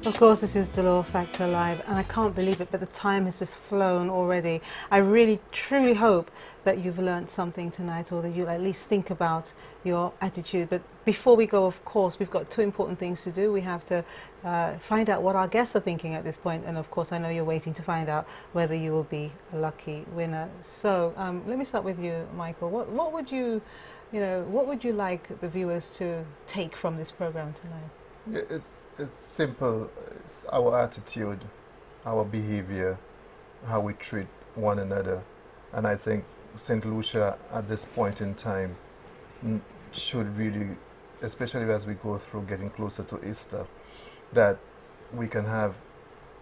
Of course, this is Dolor Factor Live, and I can't believe it, but the time has just flown already. I really, truly hope that you've learned something tonight, or that you'll at least think about your attitude. But before we go, of course, we've got two important things to do. We have to find out what our guests are thinking at this point, and of course, I know you're waiting to find out whether you will be a lucky winner. So let me start with you, Michael. What would you, what would you like the viewers to take from this program tonight? It's simple. It's our attitude, our behavior, how we treat one another. And I think St. Lucia at this point in time should really, especially as we go through getting closer to Easter, that we can have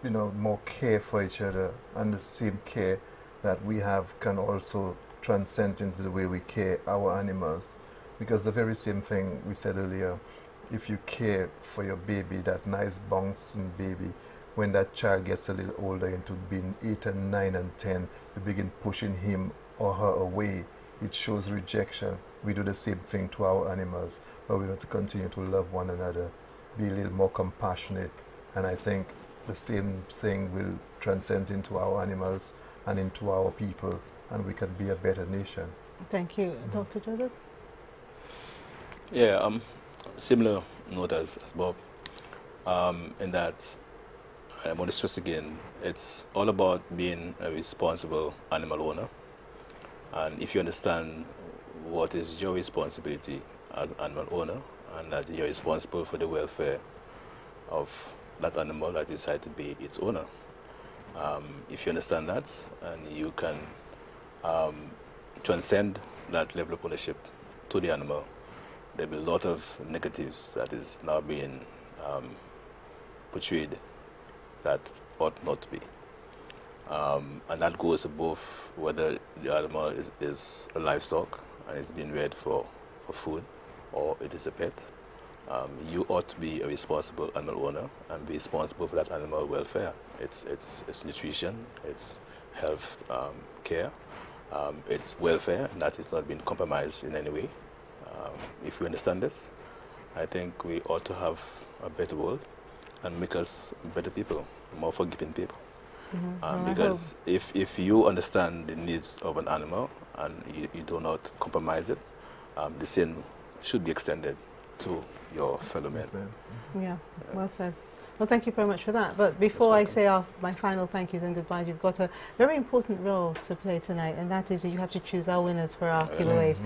more care for each other, and the same care that we have can also transcend into the way we care our animals. Because the very same thing we said earlier, if you care for your baby, that nice bouncing baby, when that child gets a little older into being 8 and 9 and 10, you begin pushing him or her away. It shows rejection. We do the same thing to our animals, but we want to continue to love one another, be a little more compassionate, and I think the same thing will transcend into our animals and into our people, and we can be a better nation. Thank you. Dr. Joseph? Yeah, similar note as Bob, in that I want to stress again, it's all about being a responsible animal owner. And if you understand what is your responsibility as an animal owner, and that you're responsible for the welfare of that animal that decides to be its owner, if you understand that, and you can transcend that level of ownership to the animal, there will be a lot of negatives that is now being portrayed that ought not to be. And that goes to both whether the animal is a livestock and is being reared for food, or it is a pet. You ought to be a responsible animal owner and be responsible for that animal welfare. It's nutrition, it's health care, it's welfare, and that is not being compromised in any way. If we understand this, I think we ought to have a better world and make us better people, more forgiving people. Because if you understand the needs of an animal and you do not compromise it, the same should be extended to your fellow men. Yeah, well said. Well, thank you very much for that. But before I say my final thank yous and goodbyes, you've got a very important role to play tonight, and that is that you have to choose our winners for our giveaways.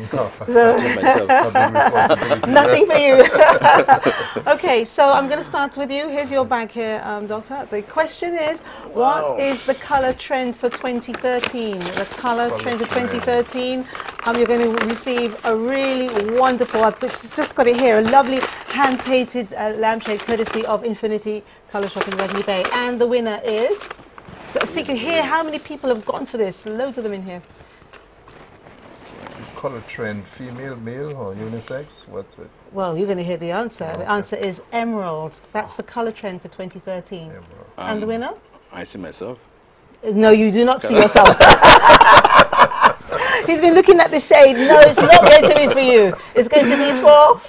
Nothing for you. Okay, so I'm going to start with you. Here's your bag here, Doctor. The question is, what is the colour trend for 2013? The colour trend for 2013. You're going to receive a really wonderful, I've just got it here, a lovely hand-painted lampshade courtesy of Infinity Colour Shop in Rodney Bay. And the winner is, so you can hear how many people have gone for this. Loads of them in here. Colour trend, female, male, or unisex? What's it? Well, you're going to hear the answer. Okay. The answer is emerald. That's the colour trend for 2013. Emerald. And the winner? I see myself. No, you do not see yourself. He's been looking at the shade. No, it's not going to be for you. It's going to be for...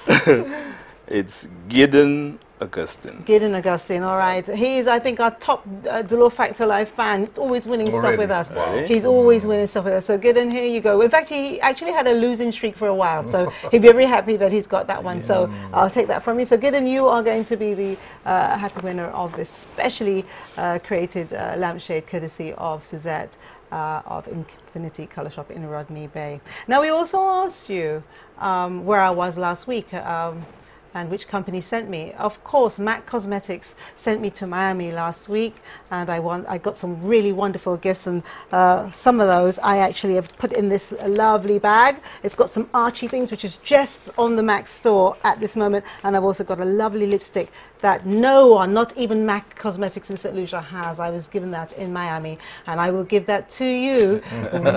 It's Gideon Augustine. Gideon Augustine, all right. He is, I think, our top Dolor Factor Live fan, always winning stuff with us. Wow. He's always winning stuff with us. So Gideon, here you go. In fact, he actually had a losing streak for a while, so he'd be very happy that he's got that one. So I'll take that from you. So Gideon, you are going to be the happy winner of this specially created lampshade courtesy of Suzette of Infinity Colour Shop in Rodney Bay. Now, we also asked you where I was last week. And which company sent me. Of course, MAC Cosmetics sent me to Miami last week, and I got some really wonderful gifts, and some of those I actually have put in this lovely bag. It's got some Archie things, which is just on the MAC store at this moment, and I've also got a lovely lipstick that no one, not even MAC Cosmetics in St. Lucia has. I was given that in Miami, and I will give that to you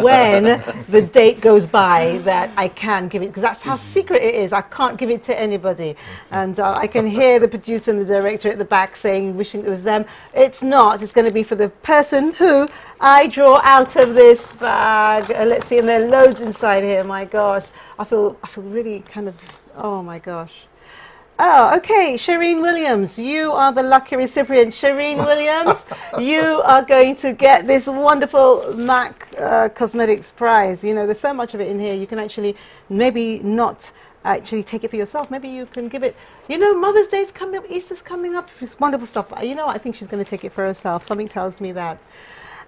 when the date goes by that I can give it, because that's how secret it is. I can't give it to anybody. And I can hear the producer and the director at the back saying, wishing it was them. It's not. It's going to be for the person who I draw out of this bag. Let's see, and there are loads inside here. My gosh, I feel really kind of, oh my gosh. Oh, okay, Shireen Williams, you are the lucky recipient. Shireen Williams, you are going to get this wonderful MAC Cosmetics prize. You know, there's so much of it in here. You can actually maybe not actually take it for yourself. Maybe you can give it, you know, Mother's Day's coming up, Easter's coming up, it's wonderful stuff. But you know what? I think she's going to take it for herself. Something tells me that.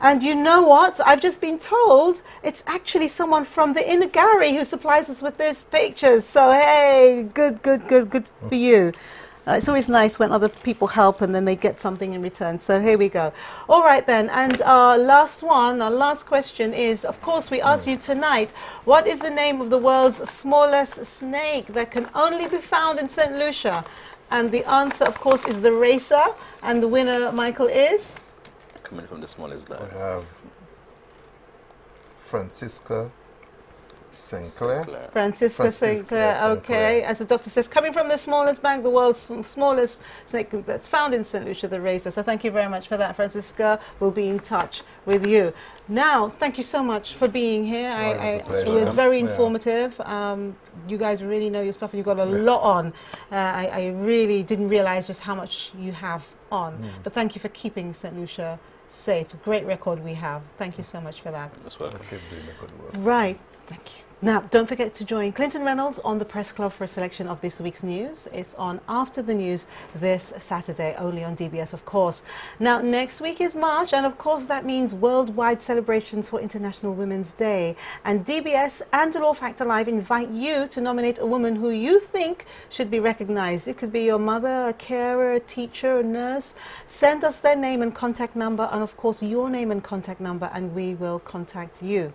And you know what? I've just been told it's actually someone from the inner gallery who supplies us with these pictures. So, hey, good for you. It's always nice when other people help and then they get something in return. So here we go. All right then, and our last question is, of course, we asked you tonight, what is the name of the world's smallest snake that can only be found in St. Lucia? And the answer, of course, is the racer. And the winner, Michael, is? Coming from the smallest bag. We have Francisca Sinclair. Francisca Sinclair, okay. As the doctor says, coming from the smallest bag, the world's smallest snake that's found in St. Lucia, the razor. So thank you very much for that, Francisca. We'll be in touch with you. Now, thank you so much for being here. It was very informative. You guys really know your stuff and you've got a lot on. I really didn't realize just how much you have on. But thank you for keeping St. Lucia safe. Great record we have. Thank you so much for that. That's welcome. Right. Thank you. Now, don't forget to join Clinton Reynolds on the Press Club for a selection of this week's news. It's on After the News this Saturday, only on DBS, of course. Now, next week is March, and of course that means worldwide celebrations for International Women's Day. And DBS and Dolor Factor Live invite you to nominate a woman who you think should be recognized. It could be your mother, a carer, a teacher, a nurse. Send us their name and contact number, and of course your name and contact number, and we will contact you.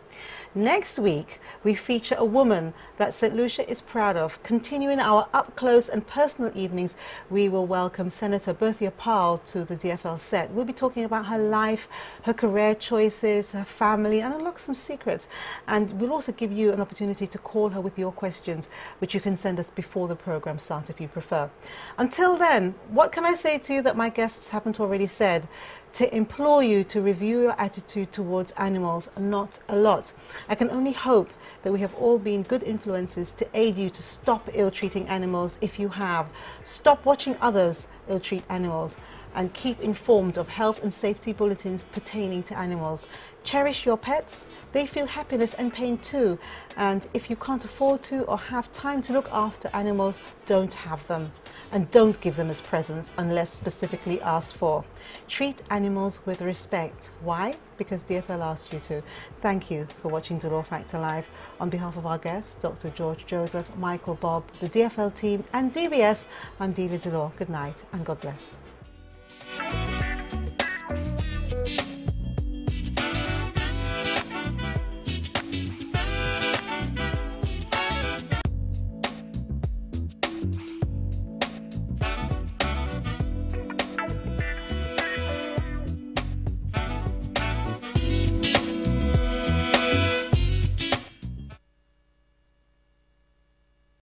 Next week, we feature a woman that St. Lucia is proud of. Continuing our up-close and personal evenings, we will welcome Senator Berthia Powell to the DFL set. We'll be talking about her life, her career choices, her family, and unlock some secrets. And we'll also give you an opportunity to call her with your questions, which you can send us before the program starts if you prefer. Until then, what can I say to you that my guests haven't already said? To implore you to review your attitude towards animals, not a lot. I can only hope that we have all been good influences to aid you to stop ill-treating animals if you have. Stop watching others ill-treat animals and keep informed of health and safety bulletins pertaining to animals. Cherish your pets. They feel happiness and pain too. And if you can't afford to or have time to look after animals, don't have them. And don't give them as presents unless specifically asked for. Treat animals with respect. Why? Because DFL asked you to. Thank you for watching Dolor Factor Live. On behalf of our guests, Dr. George Joseph, Michael, Bob, the DFL team and DBS, I'm Delia Dolor. Good night and God bless.